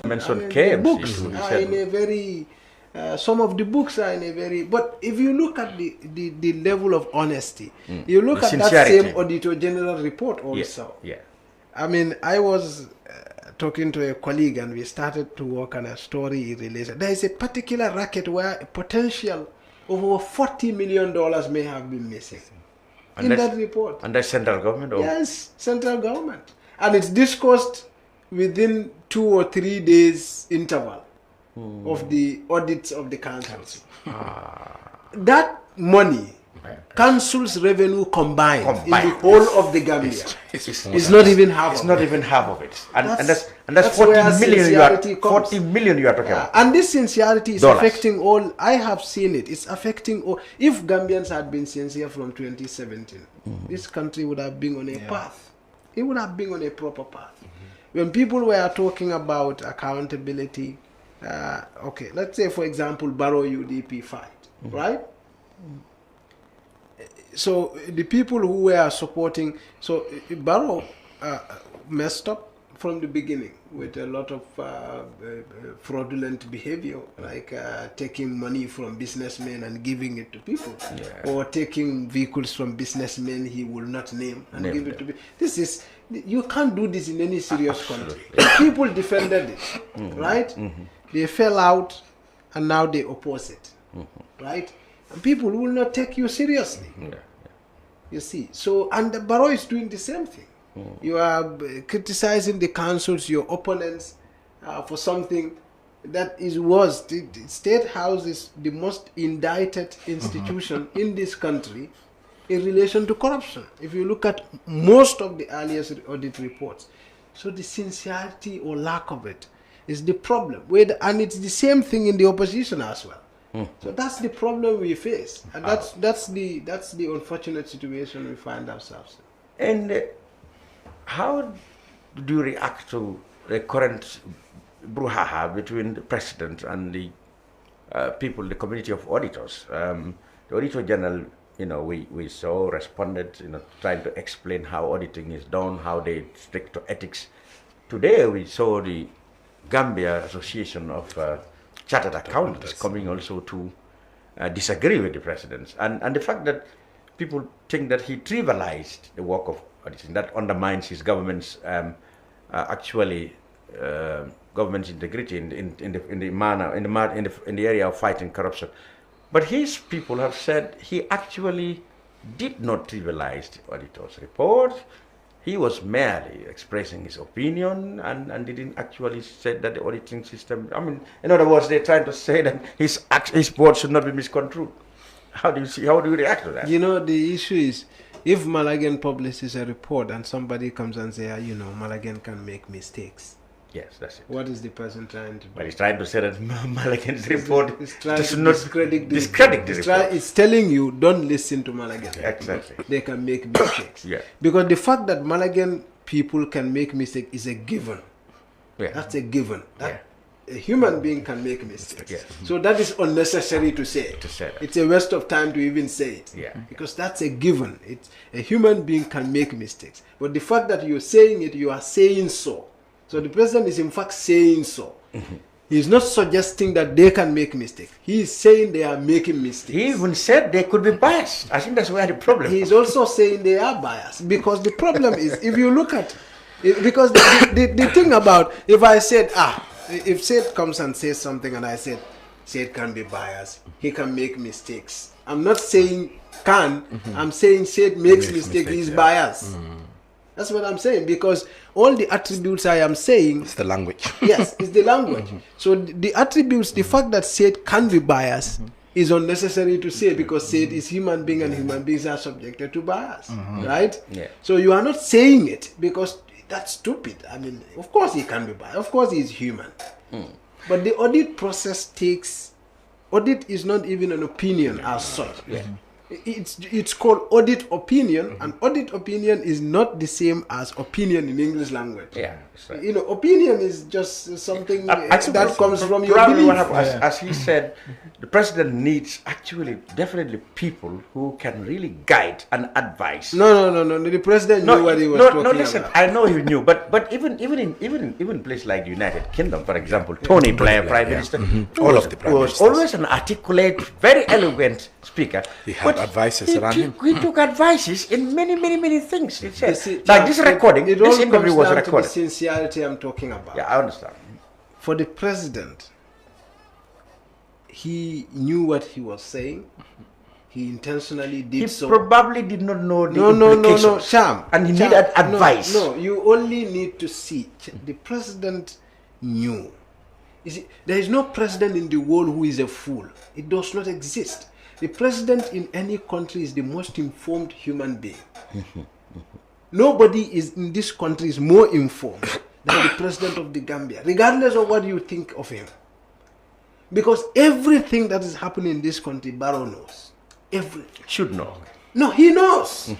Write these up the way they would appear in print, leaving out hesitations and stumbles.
mentioned the KMC. books are in a very, some of the books are in a very, but if you look at the level of honesty, you look at that same Auditor General report also. Yeah. I mean, I was talking to a colleague and we started to work on a story related. There is a particular racket where a potential of over $40 million may have been missing in that report. And that's central government? Or? Yes, central government. And it's discussed within 2 or 3 days interval of the audits of the councils. That money, council's revenue combined in the whole of the Gambia, it's not even half. It's not even half of it, and that's 40 million. You are 40 million. You are talking about. And this sincerity is affecting all. I have seen it. It's affecting all. If Gambians had been sincere from 2017, this country would have been on a path. It would have been on a proper path. When people were talking about accountability, okay, let's say for example, Barrow UDP fight, right? So the people who were supporting, so Barrow messed up from the beginning with a lot of fraudulent behavior, like taking money from businessmen and giving it to people, or taking vehicles from businessmen he will not name and give it to people. This is, you can't do this in any serious country. People defended it, right? They fell out and now they oppose it, right? And people will not take you seriously. You see, so, and the Barrow is doing the same thing. You are criticizing the councils, your opponents, for something that was the State House is the most indicted institution in this country in relation to corruption. If you look at most of the earliest audit reports, so the sincerity or lack of it is the problem. And it's the same thing in the opposition as well. So that's the problem we face, and that's the unfortunate situation we find ourselves in. And how do you react to the current brouhaha between the president and the people, the community of auditors? The Auditor General, we saw responded, trying to explain how auditing is done, how they stick to ethics. Today we saw the Gambia Association of Chartered Accountants coming also to disagree with the president, and the fact that people think that he trivialized the work of auditing, that undermines his government's government's integrity in the area of fighting corruption. But his people have said he actually did not trivialize the auditor's report. He was merely expressing his opinion and didn't actually say that the auditing system, in other words, they're trying to say that his board should not be misconstrued. How do you react to that? The issue is, if Malagan publishes a report and somebody comes and says, Malagan can make mistakes. Yes, that's it. What is the person trying to do? But he's trying to say that Malagan's report does not discredit the report. It's telling you, don't listen to Malagan. Exactly. They can make mistakes. Because the fact that Malagan people can make mistakes is a given. That's a given. A human being can make mistakes. So that is unnecessary to say. It's a waste of time to even say it. Because that's a given. A human being can make mistakes. But the fact that you're saying it, you are saying so. So the president is in fact saying so. He is not suggesting that they can make mistakes. He is saying they are making mistakes. He even said they could be biased. I think that's where the problem is. He is also saying they are biased. Because the problem is, if you look at it, because the thing about, if I said, if Said comes and says something and I said, Said can be biased, he can make mistakes. I'm not saying can, I'm saying Said makes mistakes, he's biased. That's what I'm saying, because all the attributes I am saying... It's the language. Yes, it's the language. So the attributes, the fact that Said can be biased is unnecessary to say, because Said is human being and human beings are subjected to bias, right? So you are not saying it because that's stupid. Of course he can be biased. Of course he is human. But the audit process audit is not even an opinion as such. It's called audit opinion, and audit opinion is not the same as opinion in English language. Yeah, right. You know, opinion is just something that comes from your probably belief. what happened, as he said, the president needs definitely people who can really guide and advise. No. The president knew what he was talking No, listen. about. I know he knew, but even in places like the United Kingdom, for example, Tony Blair, Prime Minister, All of the prime was ministers. always an articulate, very eloquent speaker. He had but advisors around him. He took advices in many things. He said, See, like this recording, it all this interview comes was down to recorded. the sincerity I'm talking about. Yeah, I understand. For the president, he knew what he was saying. He intentionally did He so. probably did not know the No, implications. Cham. And he Cham, needed advice. No, you only need to see. The president knew. You see, there is no president in the world who is a fool. It does not exist. The president in any country is the most informed human being. Nobody is in this country is more informed than the president of the Gambia, regardless of what you think of him. Because everything that is happening in this country, Barrow knows. Everything. Should know. No, he knows.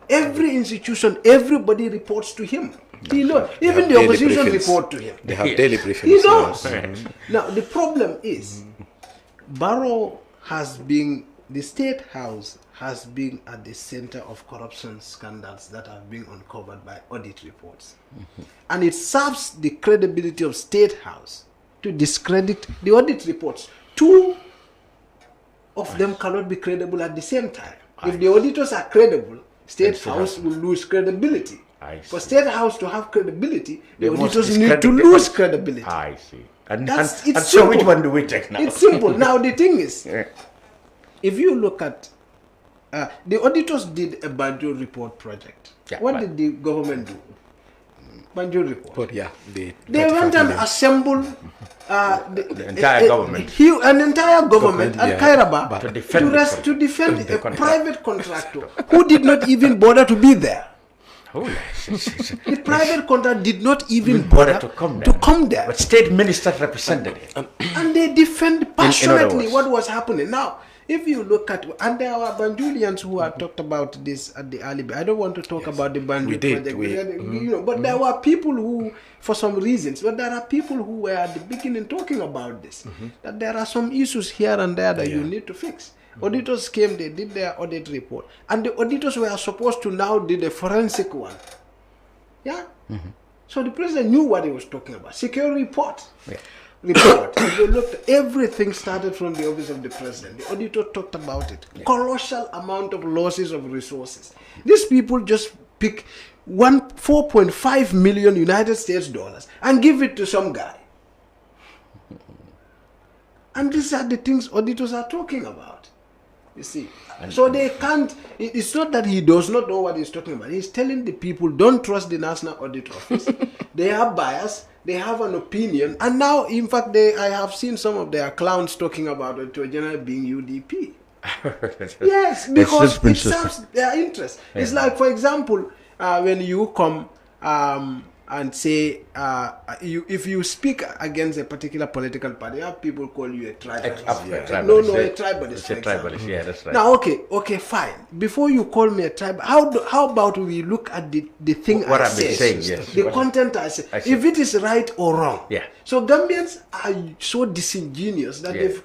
Every institution, everybody reports to him. He knows. Even the daily opposition briefings. report to him. They have daily briefings. He knows. yes. Now, the problem is, Barrow has been, the State House has been at the center of corruption scandals that have been uncovered by audit reports. And it serves the credibility of State House to discredit the audit reports. Two of them cannot be credible at the same time. If the auditors are credible, State House will lose credibility. For State House to have credibility, the auditors need to lose credibility. I see. And It's so which simple. one do we take now? It's simple. Now the thing is, Yeah. if you look at the auditors did a Banjul report project. Yeah, What but- did the government do? Banjul report. But yeah, They went and assembled The entire government. An entire government at yeah. Kairaba To defend to defend the a contract. private contractor who did not even bother to be there. Holy shit. The private contractor did not even Bother bother to come there. there. But state ministers represented it. And they defend passionately words. what was happening. Now, if you look at, and there are Banjulians who have talked about this at the alibi. I don't want to talk about the Banjul We did, project, but there were people who, for some reasons, but there are people who were at the beginning talking about this, that there are some issues here and there that you need to fix. Auditors came, they did their audit report, and the auditors were supposed to now do the forensic one. Yeah? So the president knew what he was talking about. Secure report. Report. If you looked, everything started from the office of the president. The auditor talked about it. Colossal amount of losses of resources. These people just pick 4.5 million United States dollars and give it to some guy. And these are the things auditors are talking about. You see, so they can't. It's not that he does not know what he's talking about. He's telling the people, don't trust the National Audit Office. They have bias. They have an opinion. And now, in fact, I have seen some of their clowns talking about Auditor General being UDP. Yes, because it serves their interest. It's like, for example, when you come and say, if you speak against a particular political party, you have people call you a tribalist. A tribalist. It's a tribalist, yeah, that's right. Now, okay, fine. Before you call me a tribalist, how about we look at the thing What I I've been say, saying, yes. the content I say, if it is right or wrong. Yeah. So Gambians are so disingenuous that they've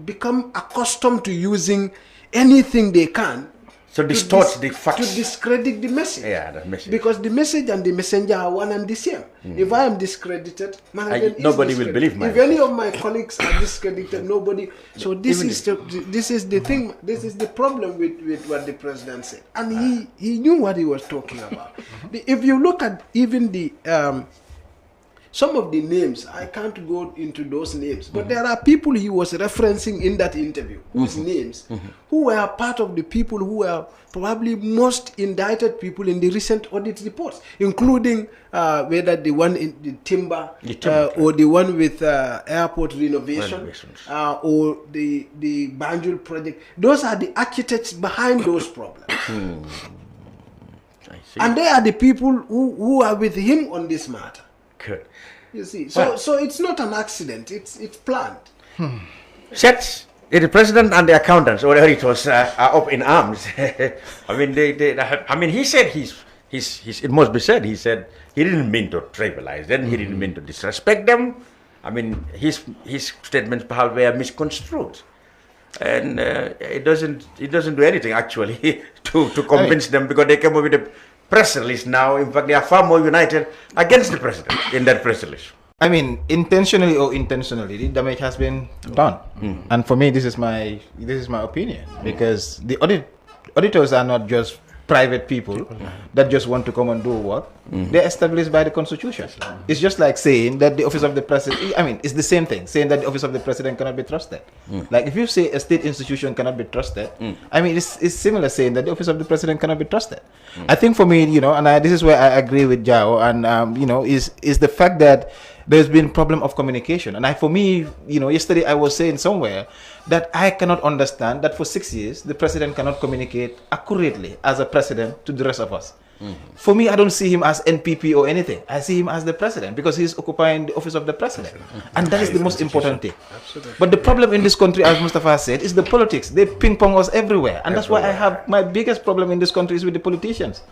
become accustomed to using anything they can So distort the facts. to discredit the message. Yeah, the message. Because the message and the messenger are one and the same. If I am discredited, nobody will believe my If any of my colleagues are discredited, nobody. So this is the thing. This is the problem with what the president said, and he knew what he was talking about. If you look at even the some of the names, I can't go into those names, but there are people he was referencing in that interview, whose names, who were part of the people who were probably most indicted people in the recent audit reports, including whether the one in the timber, or the one with airport renovations, or the Banjul project. Those are the architects behind those problems. I see. And they are the people who are with him on this matter. Good. You see, so it's not an accident. It's planned. Sets the president and the accountants or auditors are up in arms. I mean, he said it must be said, he said he didn't mean to trivialize them, he didn't mean to disrespect them. I mean, his statements perhaps were misconstrued. And it doesn't do anything actually to convince them, because they came up with a press release now. In fact, they are far more united against the president in that press release. I mean, intentionally or intentionally, the damage has been done. And for me, this is my opinion, because the auditors are not just private people that just want to come and do work. They're established by the Constitution. It's just like saying that the office of the president, I mean, it's the same thing, saying that the office of the president cannot be trusted. Like if you say a state institution cannot be trusted, I mean, it's similar saying that the office of the president cannot be trusted. I think for me, and this is where I agree with Jao, and is the fact that there's been problem of communication. And for me, yesterday I was saying somewhere that I cannot understand that for 6 years, the president cannot communicate accurately as a president to the rest of us. For me, I don't see him as NPP or anything. I see him as the president, because he's occupying the office of the president. And that is the most important thing. Absolutely. But the problem in this country, as Mustapha said, is the politics. They ping pong us everywhere. And that's why I have my biggest problem in this country is with the politicians.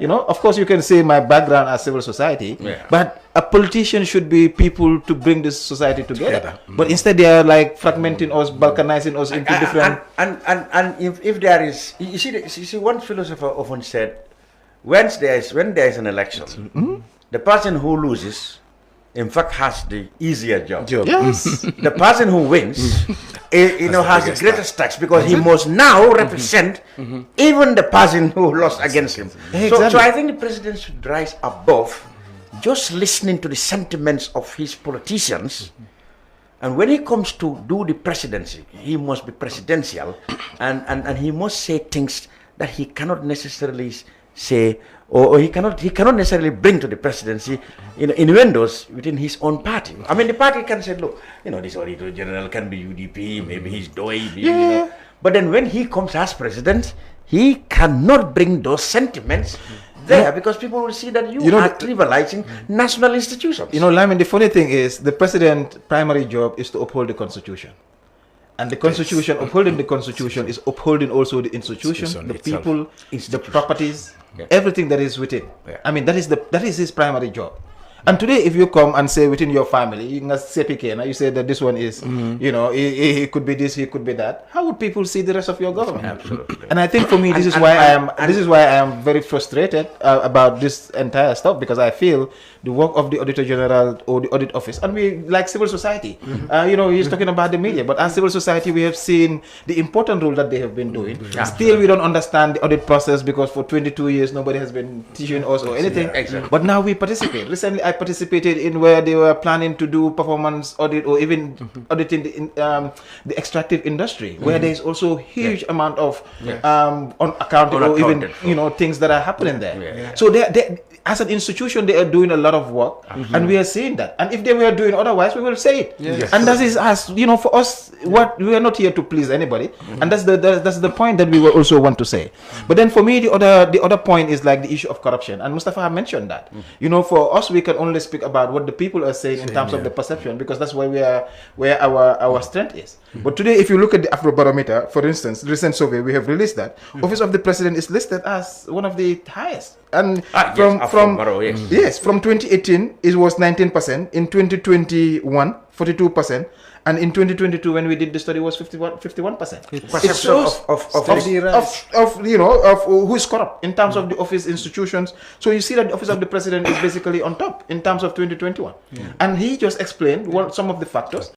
Of course, you can say my background as civil society, but a politician should be people to bring this society together. But instead, they are like fragmenting us, balkanizing us into different. And if there is, you see, one philosopher often said, when there is an election, the person who loses, in fact, has the easier job. Yes. The person who wins, has the greatest tax, because he must now represent even the person who lost against him. Exactly. So I think the president should rise above just listening to the sentiments of his politicians. And when he comes to do the presidency, he must be presidential, and he must say things that he cannot necessarily say, or he cannot necessarily bring to the presidency innuendos within his own party. I mean, the party can say, look, this Auditor General can be UDP, maybe he's DOI, but then when he comes as president, he cannot bring those sentiments there, because people will see that you are trivializing national institutions. Lyman, the funny thing is, the president's primary job is to uphold the Constitution. And the Constitution, upholding the Constitution, is upholding also the institution, the people, the properties, everything that is within. I mean, that is his primary job. And today, if you come and say within your family, you say that this one is, he could be this, he could be that. How would people see the rest of your government? Absolutely. And I think for me, this is why I am very frustrated about this entire stuff, because I feel the work of the Auditor General or the Audit Office, and we like civil society. He's talking about the media, but as civil society, we have seen the important role that they have been doing. Still, we don't understand the audit process, because for 22 years nobody has been teaching us or anything. But now we participate. Recently, I participated in where they were planning to do performance audit, or even auditing the extractive industry, where there is also huge amount of unaccounted or even things that are happening there. So they as an institution, they are doing a lot of work, and we are seeing that. And if they were doing otherwise, we will say it. And that is us. For us, what we are not here to please anybody, and that's the point that we will also want to say. But then for me, the other point is like the issue of corruption, and Mustapha mentioned that. For us, we can only speak about what the people are saying in terms of the perception, because that's where our strength is. But today, if you look at the Afrobarometer, for instance, the recent survey we have released, that Office of the President is listed as one of the highest. And from 2018 it was 19%, in 2021 42%, and in 2022 when we did the study it was 51%. It shows of who is corrupt in terms of the office institutions. So you see that the Office of the President is basically on top in terms of 2021, and he just explained some of the factors.